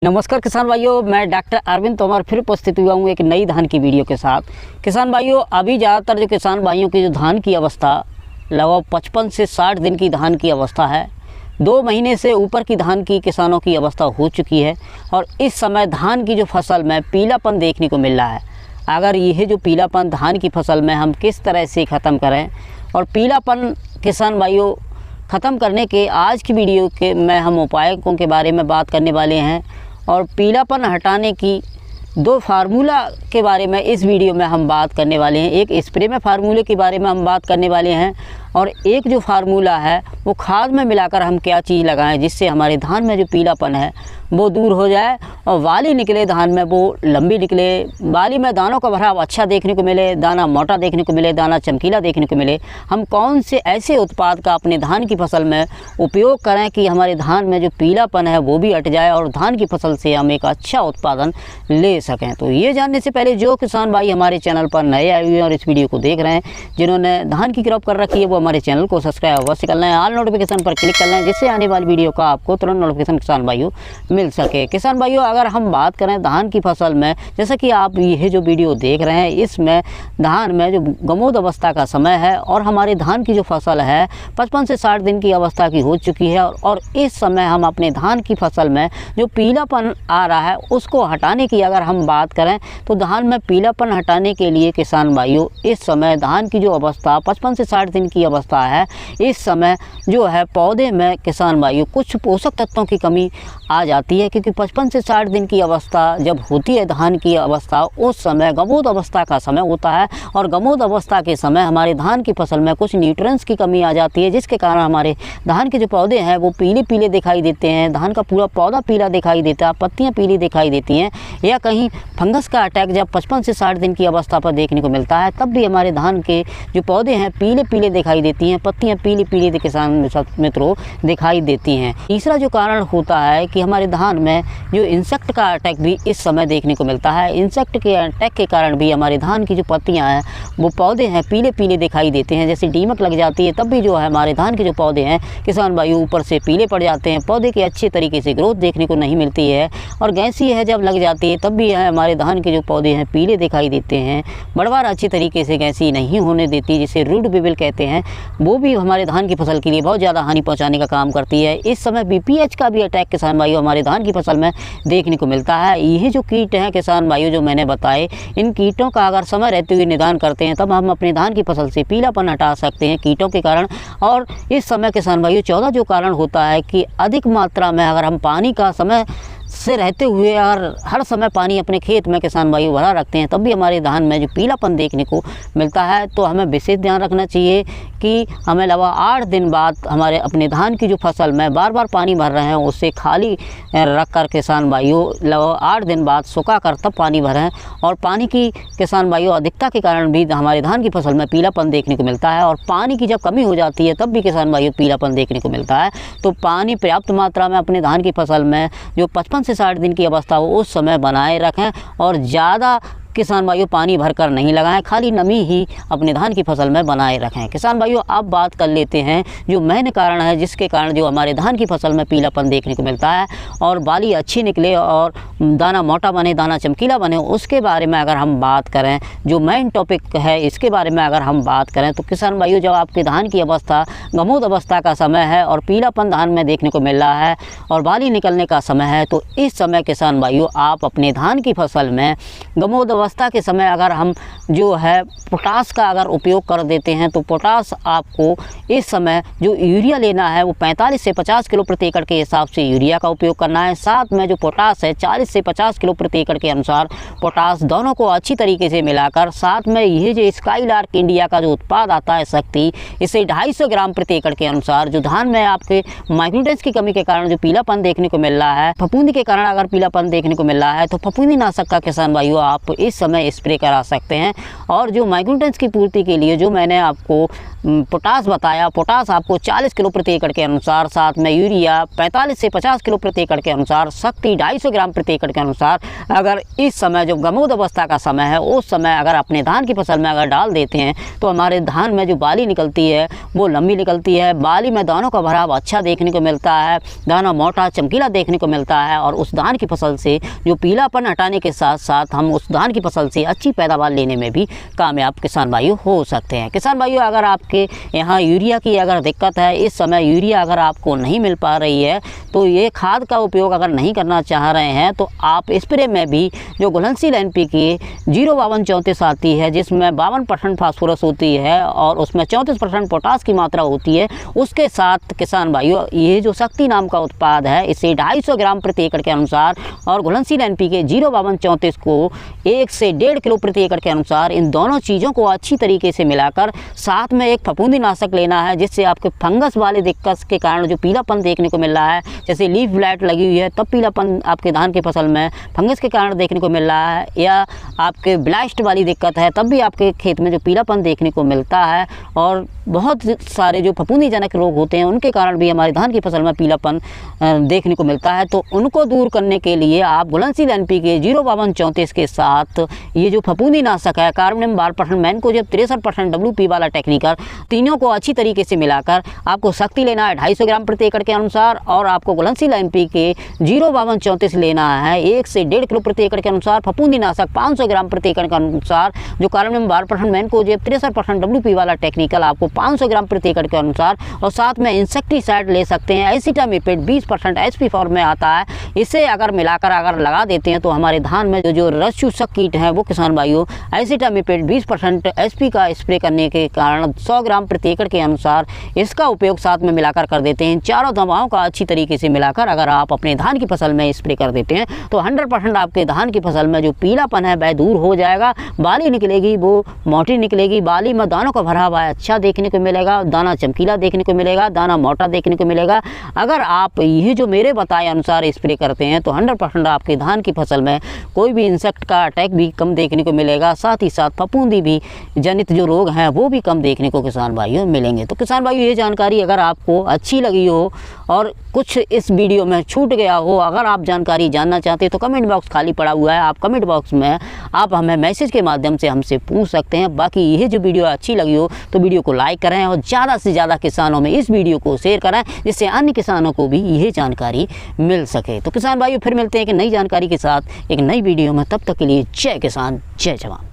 नमस्कार किसान भाइयों, मैं डॉक्टर अरविंद तोमर फिर उपस्थित हुआ हूँ एक नई धान की वीडियो के साथ। किसान भाइयों, अभी ज़्यादातर जो किसान भाइयों की जो धान की अवस्था लगभग 55 से 60 दिन की धान की अवस्था है। 2 महीने से ऊपर की धान की किसानों की अवस्था हो चुकी है और इस समय धान की जो फसल में पीलापन देखने को मिल रहा है। अगर यह जो पीलापन धान की फसल में हम किस तरह से ख़त्म करें और पीलापन किसान भाइयों ख़त्म करने के आज की वीडियो के में हम उपायों के बारे में बात करने वाले हैं और पीलापन हटाने की 2 फार्मूला के बारे में इस वीडियो में हम बात करने वाले हैं। एक स्प्रे में फार्मूले के बारे में हम बात करने वाले हैं और एक जो फार्मूला है वो खाद में मिलाकर हम क्या चीज़ लगाएं जिससे हमारे धान में जो पीलापन है वो दूर हो जाए और वाली निकले धान में वो लंबी निकले, वाली में दानों का भराव अच्छा देखने को मिले, दाना मोटा देखने को मिले, दाना चमकीला देखने को मिले। हम कौन से ऐसे उत्पाद का अपने धान की फसल में उपयोग करें कि हमारे धान में जो पीलापन है वो भी हट जाए और धान की फसल से हम एक अच्छा उत्पादन ले सकें। तो ये जानने से पहले जो किसान भाई हमारे चैनल पर नए आए हुए हैं और इस वीडियो को देख रहे हैं, जिन्होंने धान की क्रॉप कर रखी है, वो हमारे चैनल को सब्सक्राइब अवश्य करना है, ऑल नोटिफिकेशन पर क्लिक करना है जिससे आने वाली वीडियो का आपको तुरंत नोटिफिकेशन किसान भाइयों मिल सके। किसान भाइयों, अगर हम बात करें धान की फसल में, जैसा कि आप ये जो वीडियो देख रहे हैं इसमें धान में जो गमोद अवस्था का समय है और हमारे धान की जो फसल है 55 से 60 दिन की अवस्था की हो चुकी है और इस समय हम अपने धान की फसल में जो पीलापन आ रहा है उसको हटाने की अगर हम बात करें तो धान में पीलापन हटाने के लिए किसान भाइयों इस समय धान की जो अवस्था 55 से 60 दिन की अवस्था है, इस समय जो है पौधे में किसान भाइयों कुछ पोषक तत्वों की कमी आ जाती है, क्योंकि 55 से 60 दिन की अवस्था जब होती है धान की अवस्था उस समय गमोद अवस्था का समय होता है और गमोद अवस्था के समय हमारे धान की फसल में कुछ न्यूट्रिएंट्स की कमी आ जाती है, जिसके कारण हमारे धान के जो पौधे हैं वो पीले पीले दिखाई देते हैं, धान का पूरा पौधा पीला दिखाई देता है, पत्तियां पीली दिखाई देती हैं या कहीं फंगस का अटैक जब 55 से 60 दिन की अवस्था पर देखने को मिलता है तब भी हमारे धान के जो पौधे हैं पीले पीले दिखाई देती हैं, पत्तियां पीली पीली किसान मित्रों दिखाई देती हैं। तीसरा जो कारण होता है कि हमारे धान में जो इंसेक्ट का अटैक भी इस समय देखने को मिलता है। इंसेक्ट के अटैक के कारण भी हमारे धान की जो पत्तियां हैं वो पौधे हैं पीले पीले दिखाई देते हैं। जैसे दीमक लग जाती है तब भी जो है हमारे धान के जो पौधे हैं किसान भाई ऊपर से पीले पड़ जाते हैं, पौधे की अच्छे तरीके से ग्रोथ देखने को नहीं मिलती है और गैसी है जब लग जाती है तब भी है हमारे धान के जो पौधे हैं पीले दिखाई देते हैं। बढ़वार अच्छी तरीके से गैसी नहीं होने देती, जिसे रूट बिबिल कहते हैं, वो भी हमारे धान की फसल के लिए बहुत ज़्यादा हानि पहुँचाने का काम करती है। इस समय BPH का भी अटैक किसान भाइयों हमारे धान की फसल में देखने को मिलता है। ये जो कीट हैं किसान भाइयों जो मैंने बताए, इन कीटों का अगर समय रहते हुए निदान करते हैं तब हम अपने धान की फसल से पीलापन हटा सकते हैं कीटों के कारण। और इस समय किसान भाइयों 14 जो कारण होता है कि अधिक मात्रा में अगर हम पानी का समय से रहते हुए और हर समय पानी अपने खेत में किसान भाई भरा रखते हैं तब भी हमारे धान में जो पीलापन देखने को मिलता है। तो हमें विशेष ध्यान रखना चाहिए कि हमें लगभग 8 दिन बाद हमारे अपने धान की जो फसल में बार बार पानी भर रहे हैं उससे खाली रख कर किसान भाइयों लगभग 8 दिन बाद सुखा कर तब पानी भरें। और पानी की किसान भाइयों अधिकता के कारण भी हमारे धान की फसल में पीलापन देखने को मिलता है और पानी की जब कमी हो जाती है तब भी किसान भाइयों पीलापन देखने को मिलता है। तो पानी पर्याप्त मात्रा में अपने धान की फसल में जो 55 से 60 दिन की अवस्था हो उस समय बनाए रखें और ज़्यादा किसान भाइयों पानी भरकर नहीं लगाएं, खाली नमी ही अपने धान की फसल में बनाए रखें। किसान भाइयों अब बात कर लेते हैं जो मेन कारण है जिसके कारण जो हमारे धान की फसल में पीलापन देखने को मिलता है और बाली अच्छी निकले और दाना मोटा बने, दाना चमकीला बने, उसके बारे में अगर हम बात करें, जो मेन टॉपिक है इसके बारे में अगर हम बात करें तो किसान भाइयों जब आपके धान की अवस्था गमोद अवस्था का समय है और पीलापन धान में देखने को मिल रहा है और बाली निकलने का समय है, तो इस समय किसान भाइयों आप अपने धान की फसल में गमोद अवस्था के समय अगर हम जो है पोटास का अगर उपयोग कर देते हैं तो पोटास आपको इस समय जो यूरिया लेना है वो 45 से 50 किलो प्रति एकड़ के हिसाब से यूरिया का उपयोग करना है। साथ में जो पोटास है 40 से 50 किलो प्रति एकड़ के अनुसार पोटास, दोनों को अच्छी तरीके से मिलाकर, साथ में ये जो स्काईलार्क इंडिया का जो उत्पाद आता है शक्ति, इसे 250 ग्राम प्रति एकड़ के अनुसार, जो धान में आपके माइक्रोन्यूट्रिएंट्स की कमी के कारण जो पीलापन देखने को मिल रहा है, फफूंदी के कारण अगर पीलापन देखने को मिल रहा है तो फफूंदी नाशक का किसान भाइयों आप इस इस समय स्प्रे करा सकते हैं। और जो माइक्रोन्यूट्रिएंट्स की पूर्ति के लिए जो मैंने आपको पोटास बताया, पोटास आपको 40 किलो प्रति एकड़ के अनुसार, साथ में यूरिया 45 से 50 किलो प्रति एकड़ के अनुसार, शक्ति 250 ग्राम प्रति एकड़ के अनुसार अगर इस समय जो गमोद अवस्था का समय है उस समय अगर अपने धान की फसल में अगर डाल देते हैं तो हमारे धान में जो बाली निकलती है वो लंबी निकलती है, बाली में दानों का भराव अच्छा देखने को मिलता है, दाना मोटा चमकीला देखने को मिलता है और उस धान की फसल से जो पीलापन हटाने के साथ साथ हम उस धान की फसल से अच्छी पैदावार लेने में भी कामयाब किसान भाइयों हो सकते हैं। किसान भाइयों, अगर आपके यहाँ यूरिया की अगर दिक्कत है, इस समय यूरिया अगर आपको नहीं मिल पा रही है तो ये खाद का उपयोग अगर नहीं करना चाह रहे हैं तो आप स्प्रे में भी जो घुलनशील NPK 05234 आती है जिसमें 52% फास्फोरस होती है और उसमें 34% पोटास की मात्रा होती है, उसके साथ किसान भाइयों ये जो शक्ति नाम का उत्पाद है इसे 250 ग्राम प्रति एकड़ के अनुसार और घुलनशील NPK 05234 को 1 से 1.5 किलो प्रति एकड़ के अनुसार, इन दोनों चीज़ों को अच्छी तरीके से मिलाकर साथ में एक फफूंदीनाशक लेना है जिससे आपके फंगस वाले दिक्कत के कारण जो पीलापन देखने को मिल रहा है, जैसे लीफ ब्लाइट लगी हुई है तब पीलापन आपके धान की फसल में फंगस के कारण देखने को मिल रहा है, या आपके ब्लास्ट वाली दिक्कत है तब भी आपके खेत में जो पीलापन देखने को मिलता है, और बहुत सारे जो फफूंदीजनक रोग होते हैं उनके कारण भी हमारे धान की फसल में पीलापन देखने को मिलता है, तो उनको दूर करने के लिए आप घुलनशील NPK 05234 के साथ ये जो फफूंदीनाशक है कार्बनियम 12% मैनकोजेब 63% WP वाला टेक्निकल, तीनों को अच्छी तरीके से मिलाकर आपको शक्ति लेना है 250 ग्राम प्रति एकड़ के अनुसार और आपको घुलनशील NPK 05234 लेना है 1 से 1.5 किलो प्रति एकड़ के अनुसार, फफूंदीनाशक 500 ग्राम प्रति एकड़ के अनुसार, जो कार्बनियम 12% मैनकोजेब 63% WP वाला टेक्निकल आपको 500 ग्राम प्रति एकड़ के अनुसार, और साथ में इंसेक्टिसाइड ले सकते हैं एसिटामिपेट 20% SP फॉर्म में आता है, इसे अगर मिलाकर अगर लगा देते हैं तो हमारे धान में जो रस चूसक कीट है वो किसान भाइयों एसिटामिपेट 20% SP का स्प्रे करने के कारण 100 ग्राम प्रति एकड़ के अनुसार इसका उपयोग साथ में मिलाकर कर देते हैं। चारों दवाओं का अच्छी तरीके से मिलाकर अगर आप अपने धान की फसल में स्प्रे कर देते हैं तो 100% आपके धान की फसल में जो पीलापन है वह दूर हो जाएगा, बाली निकलेगी वो मोटी निकलेगी, बाली में दानों का भरा हुआ अच्छा देखने को मिलेगा, दाना चमकीला देखने को मिलेगा, दाना मोटा देखने को मिलेगा। अगर आप ये जो मेरे बताए अनुसार स्प्रे करते हैं तो 100% आपके धान की फसल में कोई भी इंसेक्ट का अटैक भी कम देखने को मिलेगा, साथ ही साथ फफूंदी भी जनित जो रोग हैं वो भी कम देखने को किसान भाइयों मिलेंगे। तो किसान भाइयों, ये जानकारी अगर आपको अच्छी लगी हो और कुछ इस वीडियो में छूट गया हो, अगर आप जानकारी जानना चाहते हैं तो कमेंट बॉक्स खाली पड़ा हुआ है, आप कमेंट बॉक्स में आप हमें मैसेज के माध्यम से हमसे पूछ सकते हैं। बाकी ये जो वीडियो अच्छी लगी हो तो वीडियो को लाइक करें और ज़्यादा से ज़्यादा किसानों में इस वीडियो को शेयर करें जिससे अन्य किसानों को भी यह जानकारी मिल सके। तो किसान भाइयों, फिर मिलते हैं एक नई जानकारी के साथ एक नई वीडियो में, तब तक के लिए जय किसान जय जवान।